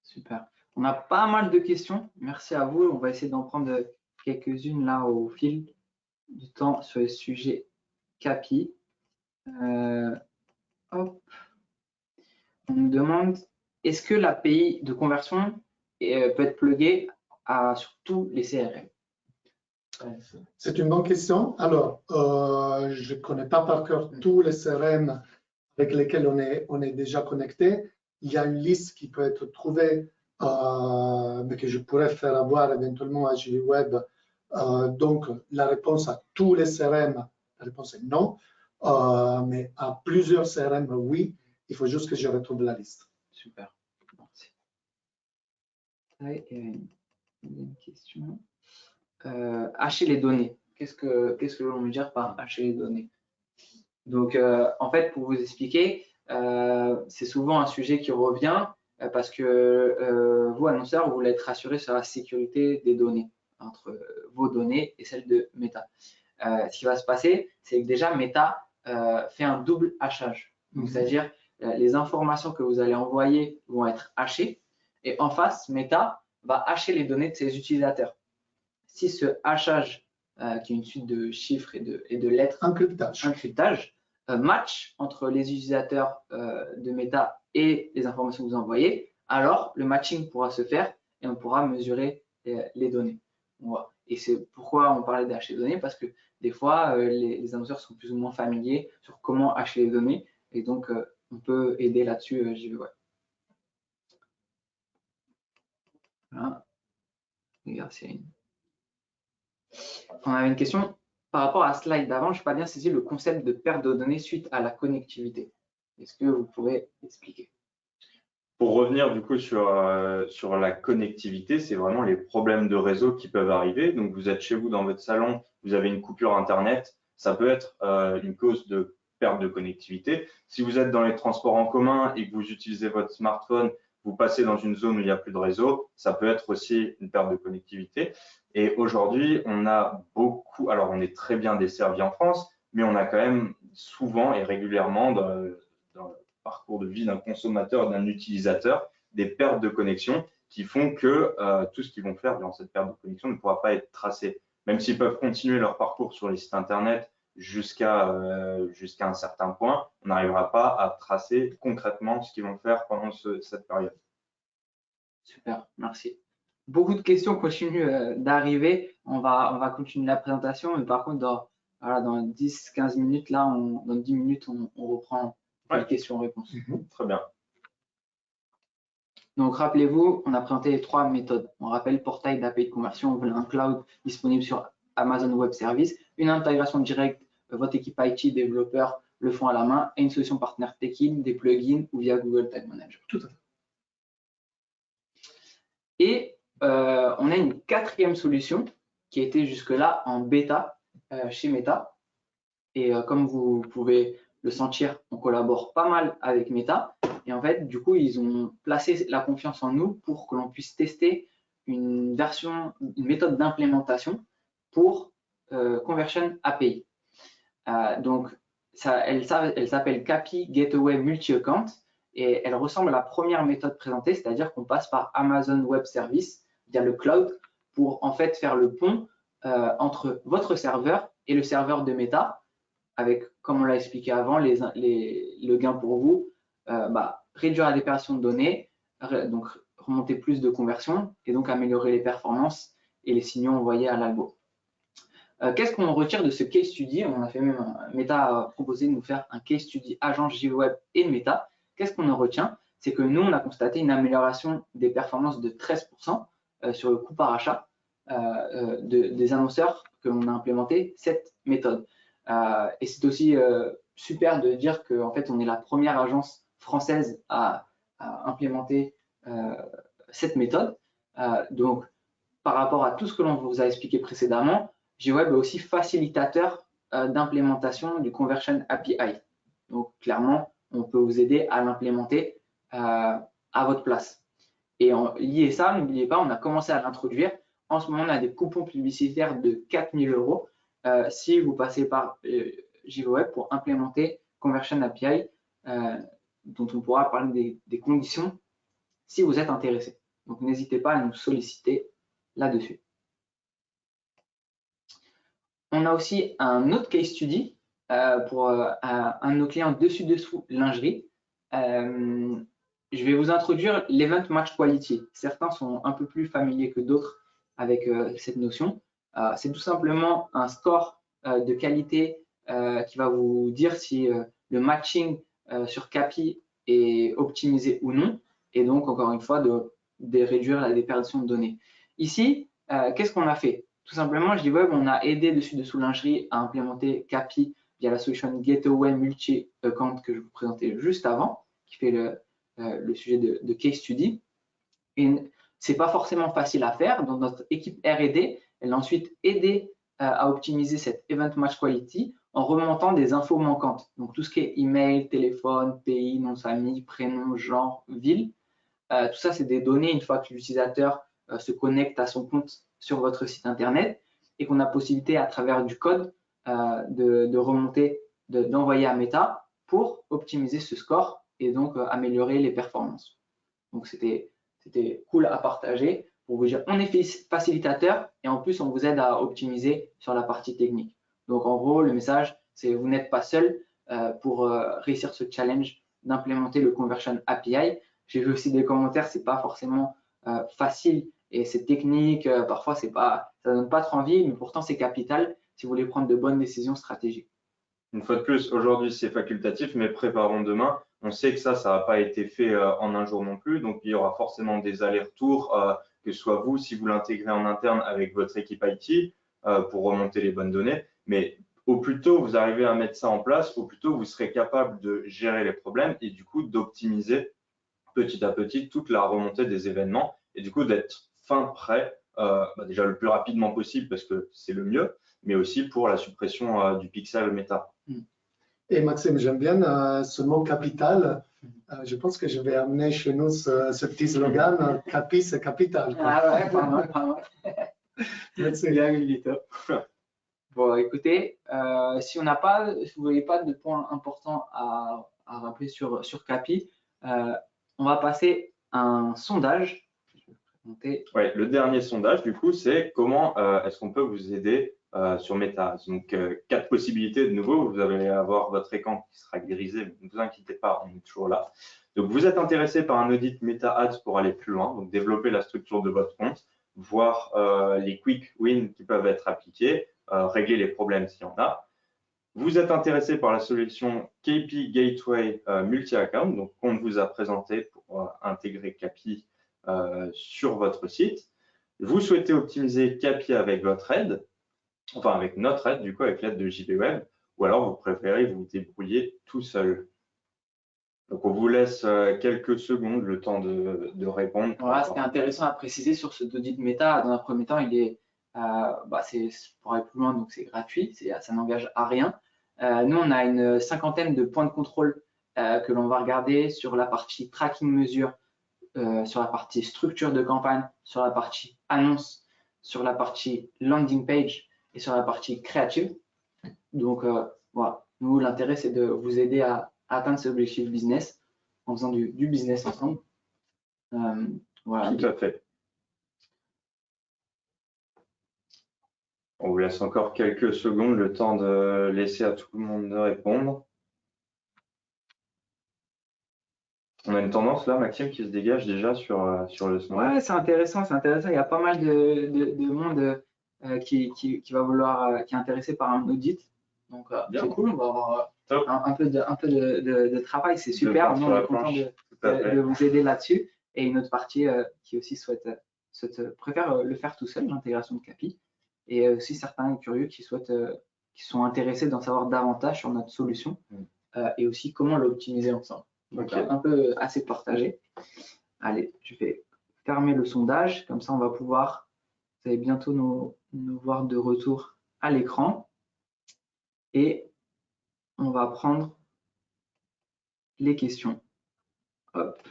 Super. On a pas mal de questions. Merci à vous. On va essayer d'en prendre quelques-unes là au fil du temps sur le sujet CAPI. Hop. On nous demande, est-ce que l'API de conversion peut être pluguée sur tous les CRM? C'est une bonne question. Alors, je ne connais pas par cœur tous les CRM avec lesquels on est déjà connecté. Il y a une liste qui peut être trouvée, mais que je pourrais faire avoir éventuellement à JVWeb. Donc, la réponse à tous les CRM, la réponse est non. Mais à plusieurs CRM, oui. Il faut juste que je retrouve la liste. Super. Merci. Une question. Hacher les données. Qu'est-ce que l'on veut dire par hacher les données? Donc, en fait, pour vous expliquer, c'est souvent un sujet qui revient parce que vous, annonceurs, vous voulez être rassurés sur la sécurité des données entre vos données et celles de Meta. Ce qui va se passer, c'est que déjà Meta fait un double hachage. C'est-à-dire les informations que vous allez envoyer vont être hachées et en face, Meta va hacher les données de ses utilisateurs. Si ce hachage, qui est une suite de chiffres et de lettres, encryptage, match entre les utilisateurs de Meta et les informations que vous envoyez, alors le matching pourra se faire et on pourra mesurer les données. Et c'est pourquoi on parlait d'hacher les données, parce que des fois, les annonceurs sont plus ou moins familiers sur comment hacher les données et donc on peut aider là-dessus JVWeb. Voilà. Regarde, on avait une question par rapport à la slide d'avant. Je n'ai pas bien saisi le concept de perte de données suite à la connectivité. Est-ce que vous pourrez expliquer? Pour revenir du coup sur la connectivité, c'est vraiment les problèmes de réseau qui peuvent arriver. Donc, vous êtes chez vous dans votre salon, vous avez une coupure Internet. Ça peut être une cause de perte de connectivité. Si vous êtes dans les transports en commun et que vous utilisez votre smartphone, vous passez dans une zone où il n'y a plus de réseau, ça peut être aussi une perte de connectivité. Et aujourd'hui, on a beaucoup, alors on est très bien desservi en France, mais on a quand même souvent et régulièrement dans le parcours de vie d'un consommateur, d'un utilisateur, des pertes de connexion qui font que tout ce qu'ils vont faire durant cette perte de connexion ne pourra pas être tracé. Même s'ils peuvent continuer leur parcours sur les sites internet jusqu'à un certain point, on n'arrivera pas à tracer concrètement ce qu'ils vont faire pendant cette période. Super, merci. Beaucoup de questions continuent d'arriver. On va continuer la présentation, mais par contre, dans 10-15 minutes, là, dans 10 minutes, on reprend les questions-réponses. Très bien. Donc, rappelez-vous, on a présenté les 3 méthodes. On rappelle portail d'API de conversion, un cloud disponible sur Amazon Web Services, une intégration directe, votre équipe IT, développeur le font à la main, et une solution partenaire Techin, des plugins ou via Google Tag Manager. Tout à fait. Et on a une 4e solution qui était jusque-là en bêta chez Meta. Et comme vous pouvez le sentir, on collabore pas mal avec Meta. Et en fait, du coup, ils ont placé la confiance en nous pour que l'on puisse tester une méthode d'implémentation pour Conversion API. Donc, elle s'appelle CAPI Gateway Multi-Account et elle ressemble à la première méthode présentée, c'est-à-dire qu'on passe par Amazon Web Services via le cloud pour en fait faire le pont entre votre serveur et le serveur de Meta avec, comme on l'a expliqué avant, le gain pour vous, réduire la déperdition de données, donc remonter plus de conversions et donc améliorer les performances et les signaux envoyés à l'algo. Qu'est-ce qu'on retire de ce case study? On a fait même, Meta a proposé de nous faire un case study agence JVWeb et de Meta. Qu'est-ce qu'on en retient? C'est que nous, on a constaté une amélioration des performances de 13% sur le coût par achat des annonceurs que l'on a implémenté cette méthode. Et c'est aussi super de dire qu'en fait, on est la première agence française à implémenter cette méthode. Donc, par rapport à tout ce que l'on vous a expliqué précédemment, JVWeb est aussi facilitateur d'implémentation du Conversion API. Donc, clairement, on peut vous aider à l'implémenter à votre place. Et lié à ça, n'oubliez pas, on a commencé à l'introduire. En ce moment, on a des coupons publicitaires de 4 000 € si vous passez par JVWeb pour implémenter Conversion API, dont on pourra parler des conditions si vous êtes intéressé. Donc, n'hésitez pas à nous solliciter là-dessus. On a aussi un autre case study pour un de nos clients dessus-dessous lingerie. Je vais vous introduire l'Event Match Quality. Certains sont un peu plus familiers que d'autres avec cette notion. C'est tout simplement un score de qualité qui va vous dire si le matching sur CAPI est optimisé ou non, et donc encore une fois de réduire la déperdition de données. Ici, qu'est-ce qu'on a fait? Tout simplement, JVweb, on a aidé dessus-dessous lingerie à implémenter CAPI via la solution Gateway Multi-Account que je vous présentais juste avant, qui fait le sujet de case study. Et c'est pas forcément facile à faire. Donc notre équipe R&D, elle a ensuite aidé à optimiser cette Event Match Quality en remontant des infos manquantes. Donc tout ce qui est email, téléphone, pays, nom de famille, prénom, genre, ville. Tout ça, c'est des données une fois que l'utilisateur se connecte à son compte sur votre site internet et qu'on a possibilité à travers du code de remonter, d'envoyer à Meta pour optimiser ce score et donc améliorer les performances. Donc c'était cool à partager pour vous dire on est facilitateur et en plus on vous aide à optimiser sur la partie technique. Donc en gros le message c'est vous n'êtes pas seul pour réussir ce challenge d'implémenter le Conversion API. J'ai vu aussi des commentaires, c'est pas forcément facile et c'est technique, parfois ça donne pas trop envie, mais pourtant c'est capital si vous voulez prendre de bonnes décisions stratégiques. Une fois de plus, aujourd'hui c'est facultatif, mais préparons demain. On sait que ça n'a pas été fait en un jour non plus, donc il y aura forcément des allers-retours, que ce soit vous, si vous l'intégrez en interne avec votre équipe IT pour remonter les bonnes données, mais au plus tôt vous arrivez à mettre ça en place, au plus tôt vous serez capable de gérer les problèmes et du coup d'optimiser petit à petit toute la remontée des événements et du coup d'être fin prêt, déjà le plus rapidement possible parce que c'est le mieux, mais aussi pour la suppression du pixel méta. Et Maxime, j'aime bien ce mot capital. Je pense que je vais amener chez nous ce petit slogan, Capi, c'est capital. Ah ouais, pas mal, pas mal. Merci. Bien, Lito. Bon, écoutez, si vous ne voyez pas de points importants à rappeler sur Capi, on va passer à un sondage. Ouais, le dernier sondage, du coup, c'est comment est-ce qu'on peut vous aider sur Meta. Donc, 4 possibilités de nouveau. Vous allez avoir votre écran qui sera grisé, mais ne vous inquiétez pas, on est toujours là. Donc, vous êtes intéressé par un audit Meta Ads pour aller plus loin, donc développer la structure de votre compte, voir les quick wins qui peuvent être appliqués, régler les problèmes s'il y en a. Vous êtes intéressé par la solution KP Gateway Multi-Account, donc qu'on vous a présenté pour intégrer CAPI sur votre site. Vous souhaitez optimiser CAPI avec votre aide, enfin avec notre aide, du coup, avec l'aide de JVweb, ou alors vous préférez vous débrouiller tout seul. Donc, on vous laisse quelques secondes, le temps de répondre. Voilà, ce qui est intéressant à préciser sur ce audit méta, dans un premier temps, c'est pour aller plus loin, donc c'est gratuit, ça n'engage à rien. Nous, on a une 50aine de points de contrôle que l'on va regarder sur la partie tracking mesure, sur la partie structure de campagne, sur la partie annonce, sur la partie landing page et sur la partie créative. Donc, voilà, nous, l'intérêt, c'est de vous aider à atteindre ces objectifs business en faisant du business ensemble. Voilà. Tout à fait. On vous laisse encore quelques secondes, le temps de laisser à tout le monde de répondre. On a une tendance là, Maxime, qui se dégage déjà sur le son. Ouais, c'est intéressant, c'est intéressant. Il y a pas mal de monde qui va vouloir, qui est intéressé par un audit. Donc, c'est cool, on va avoir un peu de travail, c'est super. Nous, on est content de vous aider là-dessus. Et une autre partie qui aussi préfère le faire tout seul, l'intégration de CAPI. Et aussi certains curieux qui sont intéressés d'en savoir davantage sur notre solution et aussi comment l'optimiser ensemble. Donc, un peu assez partagé. Allez, je vais fermer le sondage. Comme ça, on va pouvoir, vous allez bientôt nous voir de retour à l'écran. Et on va prendre les questions. Hop.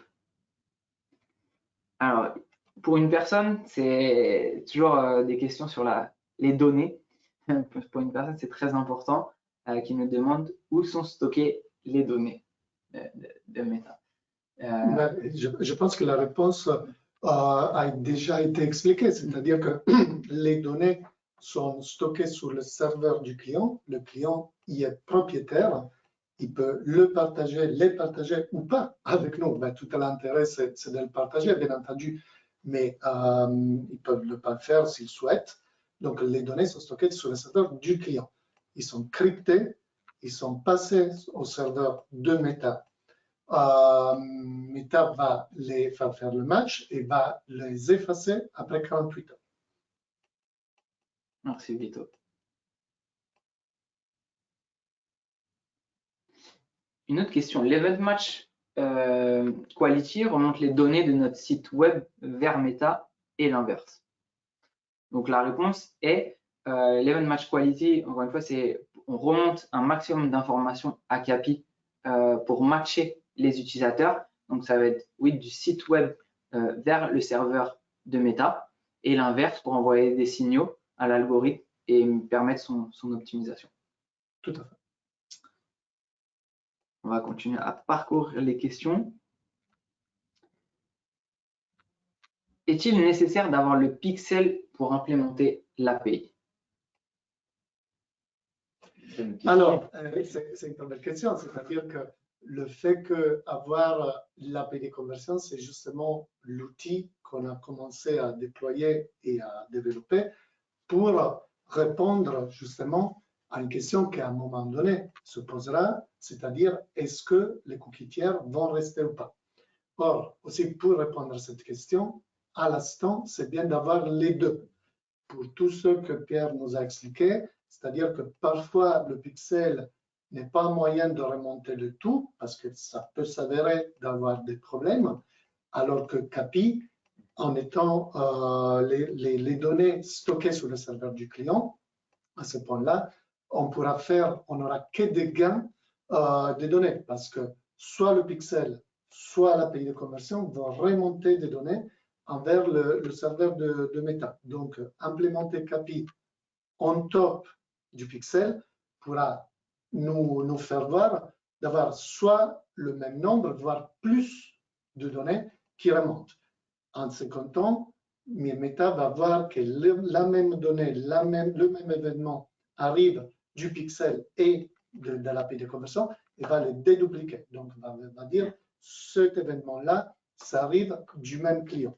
Alors, pour une personne, c'est toujours des questions sur les données. Pour une personne, c'est très important qui nous demande où sont stockées les données de Meta. Je pense que la réponse a déjà été expliqué, c'est-à-dire que les données sont stockées sur le serveur du client. Le client y est propriétaire. Il peut les partager ou pas avec nous. Ben, tout l'intérêt, c'est de le partager, bien entendu, mais ils peuvent ne pas le faire s'ils souhaitent. Donc, les données sont stockées sur le serveur du client. Ils sont cryptés, ils sont passés au serveur de Meta. Meta va les faire le match et va les effacer après 48 heures. Merci, Vito. Une autre question. L'Event Match Quality remonte les données de notre site web vers Meta et l'inverse. Donc, la réponse est l'Event Match Quality, encore une fois, c'est on remonte un maximum d'informations à CAPI pour matcher les utilisateurs. Donc, ça va être, oui, du site web vers le serveur de Meta et l'inverse pour envoyer des signaux à l'algorithme et permettre son optimisation. Tout à fait. On va continuer à parcourir les questions. Est-il nécessaire d'avoir le pixel pour implémenter l'API? Alors, c'est une très belle question. C'est-à-dire que le fait qu'avoir l'API de conversion, c'est justement l'outil qu'on a commencé à déployer et à développer pour répondre justement à une question qui, à un moment donné, se posera, c'est-à-dire est-ce que les cookies tiers vont rester ou pas? Or, aussi pour répondre à cette question, à l'instant, c'est bien d'avoir les deux. Pour tous ceux que Pierre nous a expliqué, c'est-à-dire que parfois le pixel n'est pas un moyen de remonter le tout parce que ça peut s'avérer d'avoir des problèmes, alors que CAPI, en étant les données stockées sur le serveur du client, à ce point-là, on n'aura que des gains des données parce que soit le pixel, soit l'API de conversion vont remonter des données envers le serveur de Meta. Donc, implémenter CAPI on top du pixel pourra nous faire voir d'avoir soit le même nombre, voire plus de données qui remontent. En second temps, Meta va voir que la même donnée, le même événement arrive du pixel et de l'API de conversion et va le dédupliquer. Donc, va dire cet événement-là, ça arrive du même client.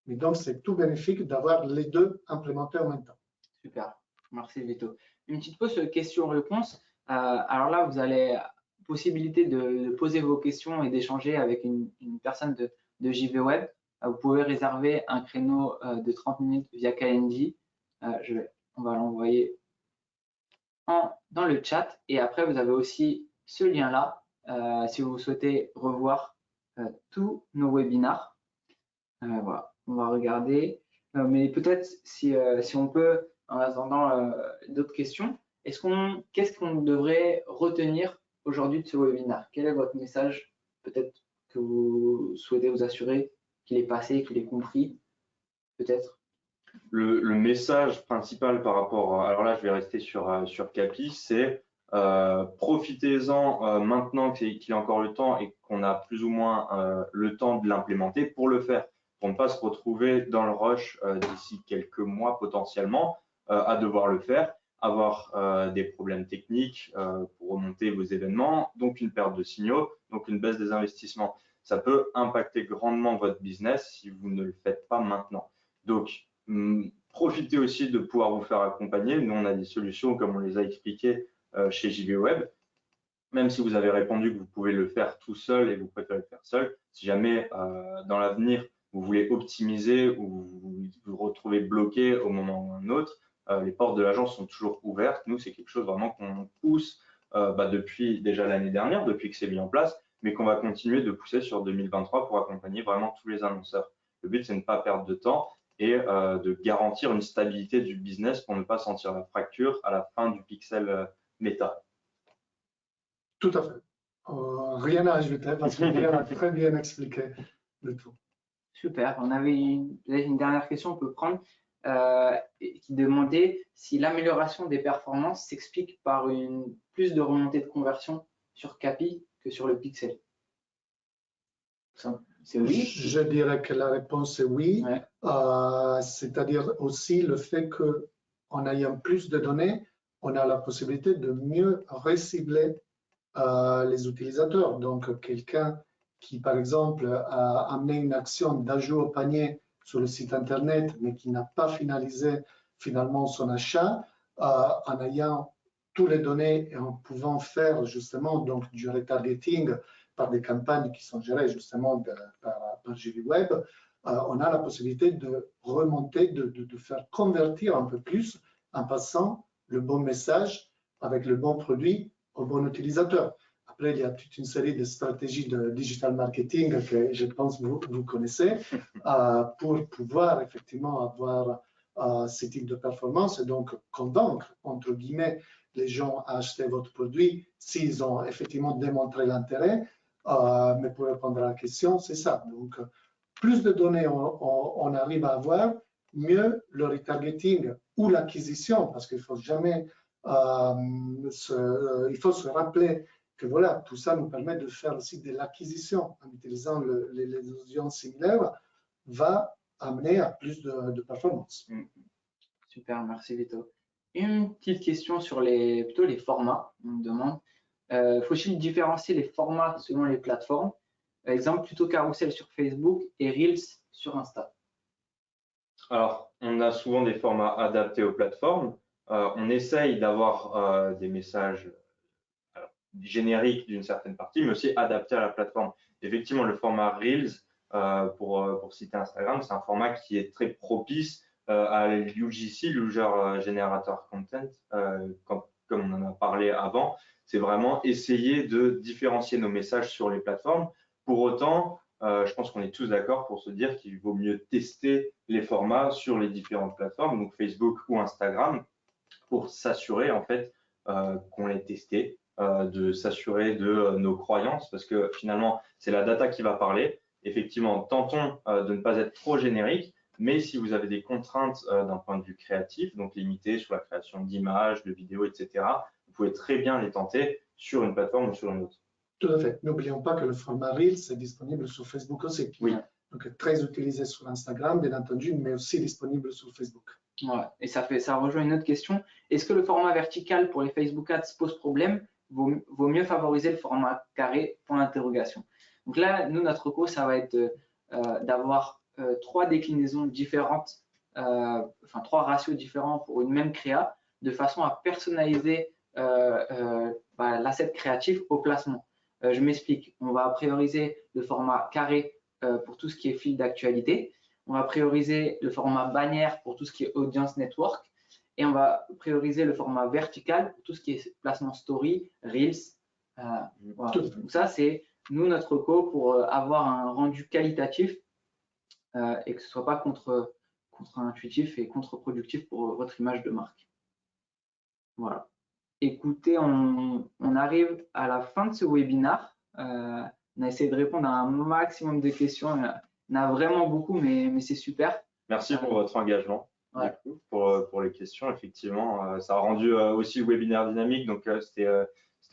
Mais donc, c'est tout bénéfique d'avoir les deux implémentés en même temps. Super, merci Vito. Une petite pause sur questions-réponses. Alors là, vous avez possibilité de poser vos questions et d'échanger avec une personne de JV Web. Vous pouvez réserver un créneau de 30 minutes via Calendly. On va l'envoyer dans le chat. Et après, vous avez aussi ce lien-là si vous souhaitez revoir tous nos webinars. Voilà, on va regarder. Mais peut-être si on peut, en attendant d'autres questions, qu'est-ce qu'on devrait retenir aujourd'hui de ce webinaire? Quel est votre message? Peut-être que vous souhaitez vous assurer qu'il est passé, qu'il est compris, peut-être. Le message principal par rapport, alors là je vais rester sur CAPI, c'est profitez-en maintenant qu'il y a encore le temps et qu'on a plus ou moins le temps de l'implémenter pour le faire, pour ne pas se retrouver dans le rush d'ici quelques mois potentiellement à devoir le faire, avoir des problèmes techniques pour remonter vos événements, donc une perte de signaux, donc une baisse des investissements. Ça peut impacter grandement votre business si vous ne le faites pas maintenant. Donc, profitez aussi de pouvoir vous faire accompagner. Nous, on a des solutions comme on les a expliquées chez JV Web. Même si vous avez répondu que vous pouvez le faire tout seul et vous préférez le faire seul, si jamais dans l'avenir vous voulez optimiser ou vous vous retrouvez bloqué au moment ou un autre, les portes de l'agence sont toujours ouvertes. Nous, c'est quelque chose vraiment qu'on pousse depuis déjà l'année dernière, depuis que c'est mis en place, mais qu'on va continuer de pousser sur 2023 pour accompagner vraiment tous les annonceurs. Le but, c'est de ne pas perdre de temps et de garantir une stabilité du business pour ne pas sentir la fracture à la fin du pixel Meta. Tout à fait. Rien à ajouter parce que Pierre a très bien expliqué le tout. Super. On avait une dernière question qu'on peut prendre qui demandait si l'amélioration des performances s'explique par plus de remontée de conversion sur CAPI que sur le pixel. C'est oui? Je dirais que la réponse est oui. Ouais. C'est-à-dire aussi le fait qu'en ayant plus de données, on a la possibilité de mieux recibler les utilisateurs. Donc, quelqu'un qui, par exemple, a amené une action d'ajout au panier sur le site Internet, mais qui n'a pas finalisé finalement son achat, en ayant toutes les données et en pouvant faire justement donc, du retargeting par des campagnes qui sont gérées justement par JVWeb, on a la possibilité de remonter, de faire convertir un peu plus en passant le bon message avec le bon produit au bon utilisateur. Après, il y a toute une série de stratégies de digital marketing que je pense que vous connaissez pour pouvoir effectivement avoir ce type de performance et donc convaincre, entre guillemets, les gens à acheter votre produit s'ils ont effectivement démontré l'intérêt. Mais pour répondre à la question, c'est ça. Donc, plus de données on arrive à avoir, mieux le retargeting ou l'acquisition, parce qu'il ne faut jamais il faut se rappeler que voilà, tout ça nous permet de faire aussi de l'acquisition en utilisant les audiences similaires, va amener à plus de performance. Super, merci Vito. Une petite question sur plutôt les formats. On me demande, faut-il différencier les formats selon les plateformes? Par exemple, plutôt carousel sur Facebook et Reels sur Insta. Alors, on a souvent des formats adaptés aux plateformes. On essaye d'avoir des messages génériques d'une certaine partie, mais aussi adaptés à la plateforme. Effectivement, le format Reels, pour citer Instagram, c'est un format qui est très propice à l'UGC, User Generator Content, comme on en a parlé avant. C'est vraiment essayer de différencier nos messages sur les plateformes. Pour autant, je pense qu'on est tous d'accord pour se dire qu'il vaut mieux tester les formats sur les différentes plateformes, donc Facebook ou Instagram, pour s'assurer en fait qu'on les testé, de s'assurer de nos croyances, parce que finalement, c'est la data qui va parler. Effectivement, tentons de ne pas être trop générique, mais si vous avez des contraintes d'un point de vue créatif, donc limitées sur la création d'images, de vidéos, etc., vous pouvez très bien les tenter sur une plateforme ou sur une autre. Tout à fait. N'oublions pas que le format Reels est disponible sur Facebook aussi. Oui. Donc, très utilisé sur Instagram, bien entendu, mais aussi disponible sur Facebook. Ouais. Et ça rejoint une autre question. Est-ce que le format vertical pour les Facebook Ads pose problème? Vaut mieux favoriser le format carré pour l'interrogation. Donc là, nous, notre recours, ça va être d'avoir 3 déclinaisons différentes, enfin 3 ratios différents pour une même créa, de façon à personnaliser l'asset créatif au placement. Je m'explique. On va prioriser le format carré pour tout ce qui est fil d'actualité. On va prioriser le format bannière pour tout ce qui est audience network. Et on va prioriser le format vertical pour tout ce qui est placement story, Reels. Voilà. Donc ça, c'est nous, notre recours pour avoir un rendu qualitatif et que ce ne soit pas contre-intuitif et contre-productif pour votre image de marque. Voilà. Écoutez, on arrive à la fin de ce webinaire. On a essayé de répondre à un maximum de questions. Il y en a vraiment beaucoup, mais c'est super. Merci pour votre engagement. Ouais. Du coup, pour les questions, effectivement, ça a rendu aussi le webinaire dynamique, donc c'était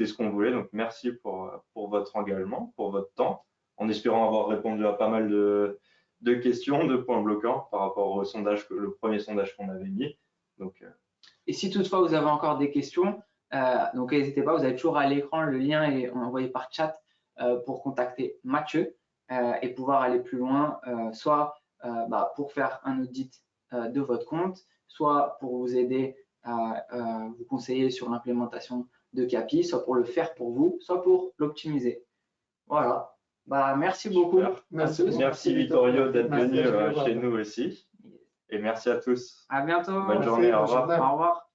ce qu'on voulait. Donc merci pour votre engagement, pour votre temps, en espérant avoir répondu à pas mal de questions, de points bloquants par rapport au sondage, le premier sondage qu'on avait mis. Donc, Et si toutefois vous avez encore des questions, donc n'hésitez pas, vous avez toujours à l'écran le lien est envoyé par chat pour contacter Mathieu et pouvoir aller plus loin, soit pour faire un audit de votre compte, soit pour vous aider à vous conseiller sur l'implémentation de CAPI, soit pour le faire pour vous, soit pour l'optimiser. Voilà. Merci beaucoup. Merci Vittorio d'être venu chez nous aussi. Et merci à tous. À bientôt. Bonne journée. Au revoir. Au revoir.